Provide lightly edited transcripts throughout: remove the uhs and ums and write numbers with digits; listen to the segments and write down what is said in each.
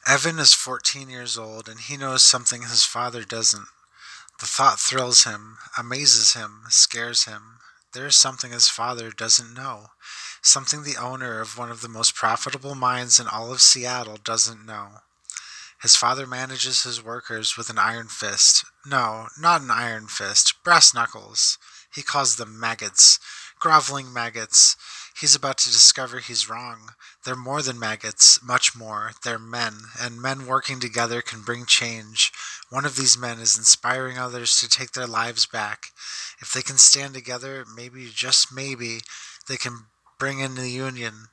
Evan is 14 years old and he knows something his father doesn't. The thought thrills him, amazes him, scares him. There is something his father doesn't know. Something the owner of one of the most profitable mines in all of Seattle doesn't know. His father manages his workers with an iron fist. No, not an iron fist, brass knuckles. He calls them maggots. Groveling maggots. He's about to discover he's wrong. They're more than maggots, much more. They're men, and men working together can bring change. One of these men is inspiring others to take their lives back. If they can stand together, maybe, just maybe, they can bring in the union.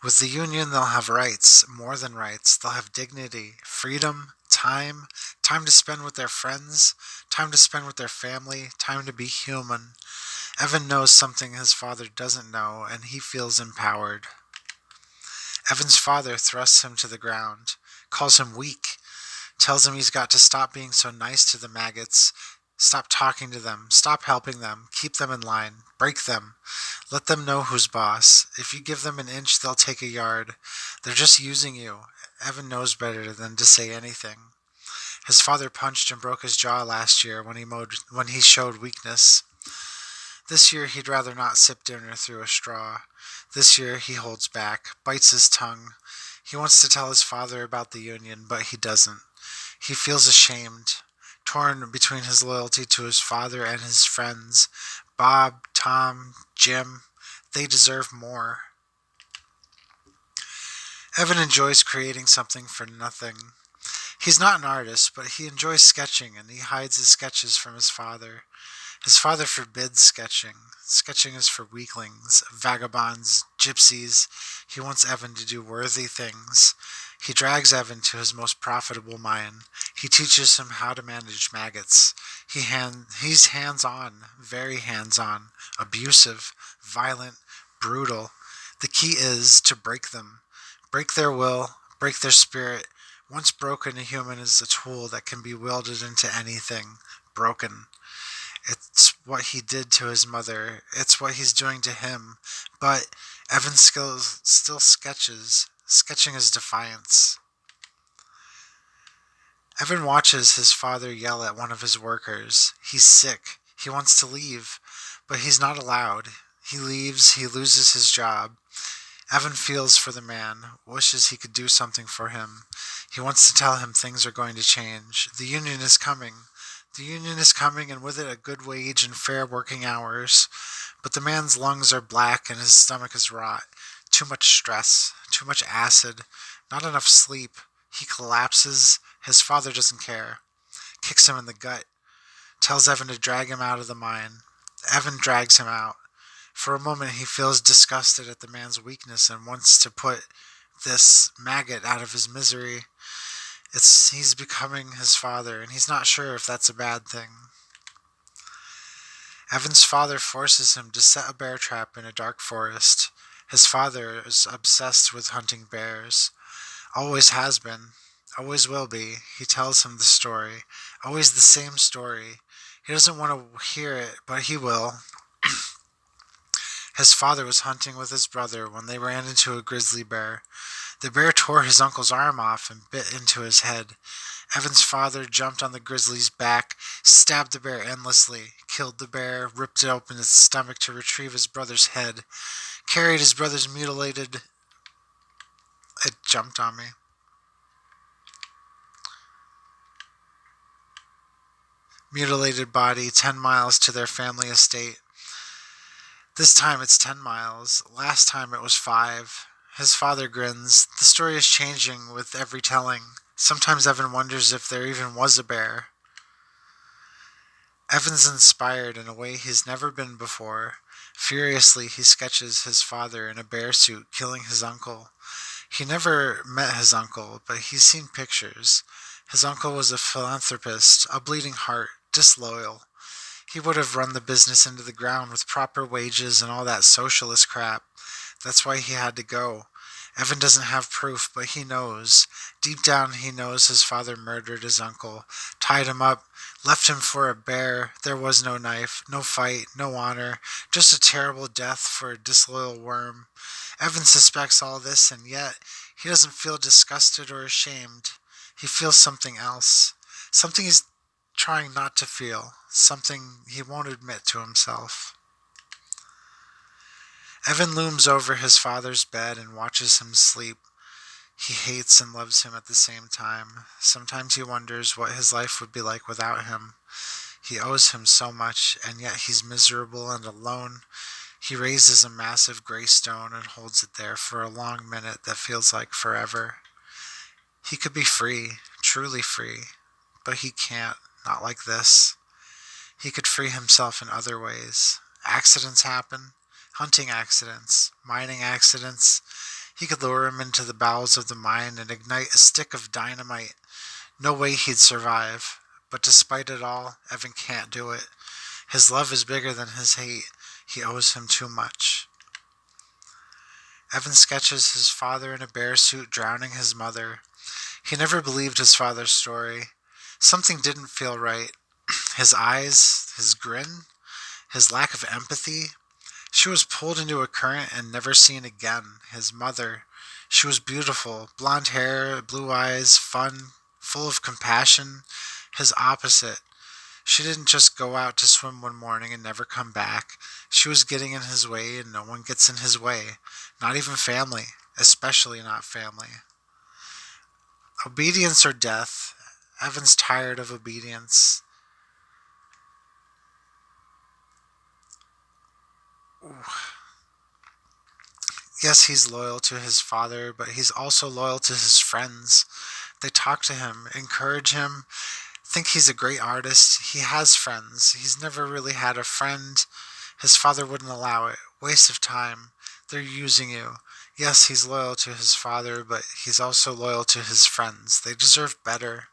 With the union, they'll have rights, more than rights. They'll have dignity, freedom, time to spend with their friends, time to spend with their family, time to be human. Evan knows something his father doesn't know, and he feels empowered. Evan's father thrusts him to the ground, calls him weak, tells him he's got to stop being so nice to the maggots, stop talking to them, stop helping them, keep them in line, break them, let them know who's boss. If you give them an inch, they'll take a yard. They're just using you. Evan knows better than to say anything. His father punched and broke his jaw last year when he showed weakness. This year he'd rather not sip dinner through a straw. This year he holds back, bites his tongue. He wants to tell his father about the union, but he doesn't. He feels ashamed, torn between his loyalty to his father and his friends. Bob, Tom, Jim, they deserve more. Evan enjoys creating something for nothing. He's not an artist, but he enjoys sketching and he hides his sketches from his father. His father forbids sketching. Sketching is for weaklings, vagabonds, gypsies. He wants Evan to do worthy things. He drags Evan to his most profitable mine. He teaches him how to manage maggots. He's hands-on, very hands-on, abusive, violent, brutal. The key is to break them. Break their will, break their spirit. Once broken, a human is a tool that can be wielded into anything. Broken. It's what he did to his mother. It's what he's doing to him. But Evan still sketches. Sketching his defiance. Evan watches his father yell at one of his workers. He's sick. He wants to leave, but he's not allowed. He leaves, he loses his job. Evan feels for the man, wishes he could do something for him. He wants to tell him things are going to change. The union is coming. The union is coming, and with it a good wage and fair working hours. But the man's lungs are black and his stomach is rot. Too much stress, too much acid, not enough sleep. He collapses. His father doesn't care. Kicks him in the gut. Tells Evan to drag him out of the mine. Evan drags him out. For a moment he feels disgusted at the man's weakness and wants to put this maggot out of his misery. He's becoming his father, and he's not sure if that's a bad thing. Evan's father forces him to set a bear trap in a dark forest. His father is obsessed with hunting bears. Always has been. Always will be. He tells him the story. Always the same story. He doesn't want to hear it, but he will. His father was hunting with his brother when they ran into a grizzly bear. The bear tore his uncle's arm off and bit into his head. Evan's father jumped on the grizzly's back, stabbed the bear endlessly, killed the bear, ripped open its stomach to retrieve his brother's head, carried his brother's It jumped on me. Mutilated body 10 miles to their family estate. This time it's 10 miles. Last time it was 5. His father grins. The story is changing with every telling. Sometimes Evan wonders if there even was a bear. Evan's inspired in a way he's never been before. Furiously, he sketches his father in a bear suit killing his uncle. He never met his uncle, but he's seen pictures. His uncle was a philanthropist, a bleeding heart, disloyal. He would have run the business into the ground with proper wages and all that socialist crap. That's why he had to go. Evan doesn't have proof, but he knows. Deep down, he knows his father murdered his uncle, tied him up, left him for a bear. There was no knife, no fight, no honor, just a terrible death for a disloyal worm. Evan suspects all this, and yet he doesn't feel disgusted or ashamed. He feels something else. Something he's trying not to feel. Something he won't admit to himself. Evan looms over his father's bed and watches him sleep. He hates and loves him at the same time. Sometimes he wonders what his life would be like without him. He owes him so much, and yet he's miserable and alone. He raises a massive gray stone and holds it there for a long minute that feels like forever. He could be free, truly free, but he can't, not like this. He could free himself in other ways. Accidents happen, hunting accidents, mining accidents. He could lure him into the bowels of the mine and ignite a stick of dynamite. No way he'd survive. But despite it all, Evan can't do it. His love is bigger than his hate. He owes him too much. Evan sketches his father in a bear suit drowning his mother. He never believed his father's story. Something didn't feel right. His eyes, his grin, his lack of empathy. She was pulled into a current and never seen again. His mother. She was beautiful. Blonde hair, blue eyes, fun, full of compassion. His opposite. She didn't just go out to swim one morning and never come back. She was getting in his way, and no one gets in his way. Not even family. Especially not family. Obedience or death. Evan's tired of obedience. Yes, he's loyal to his father, but he's also loyal to his friends. They talk to him, encourage him, think he's a great artist. He has friends. He's never really had a friend. His father wouldn't allow it. Waste of time. They're using you. Yes, he's loyal to his father, but he's also loyal to his friends. They deserve better.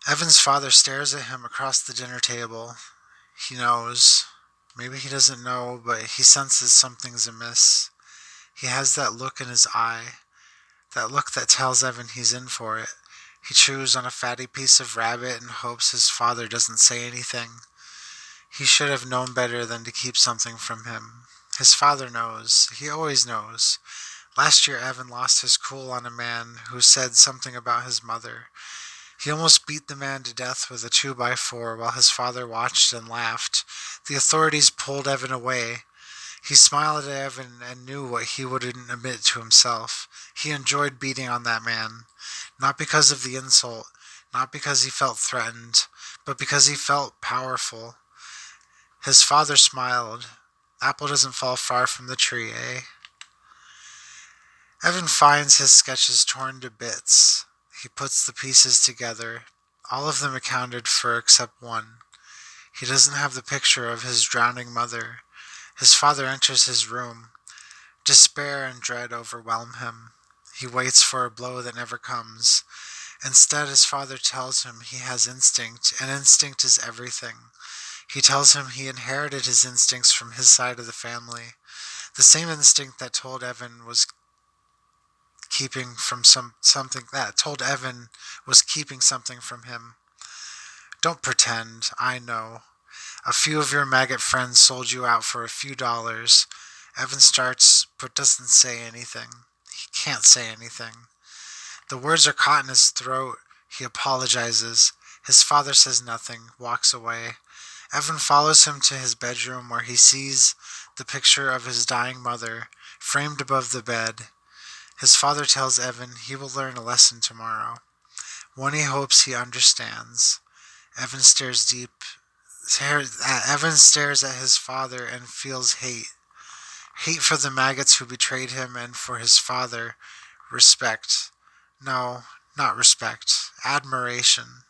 Evan's father stares at him across the dinner table. He knows. Maybe he doesn't know, but he senses something's amiss. He has that look in his eye. That look that tells Evan he's in for it. He chews on a fatty piece of rabbit and hopes his father doesn't say anything. He should have known better than to keep something from him. His father knows. He always knows. Last year, Evan lost his cool on a man who said something about his mother. He almost beat the man to death with a 2x4 while his father watched and laughed. The authorities pulled Evan away. He smiled at Evan and knew what he wouldn't admit to himself. He enjoyed beating on that man. Not because of the insult, not because he felt threatened, but because he felt powerful. His father smiled. Apple doesn't fall far from the tree, eh? Evan finds his sketches torn to bits. He puts the pieces together, all of them accounted for except one. He doesn't have the picture of his drowning mother. His father enters his room. Despair and dread overwhelm him. He waits for a blow that never comes. Instead, his father tells him he has instinct, and instinct is everything. He tells him he inherited his instincts from his side of the family. The same instinct that told Evan was keeping from something that told Evan was keeping something from him. Don't pretend, I know. A few of your maggot friends sold you out for a few dollars. Evan starts, but doesn't say anything. He can't say anything. The words are caught in his throat. He apologizes. His father says nothing, walks away. Evan follows him to his bedroom where he sees the picture of his dying mother, framed above the bed. His father tells Evan he will learn a lesson tomorrow, one he hopes he understands. Evan stares at his father and feels hate. Hate for the maggots who betrayed him and for his father. Respect. No, not respect. Admiration.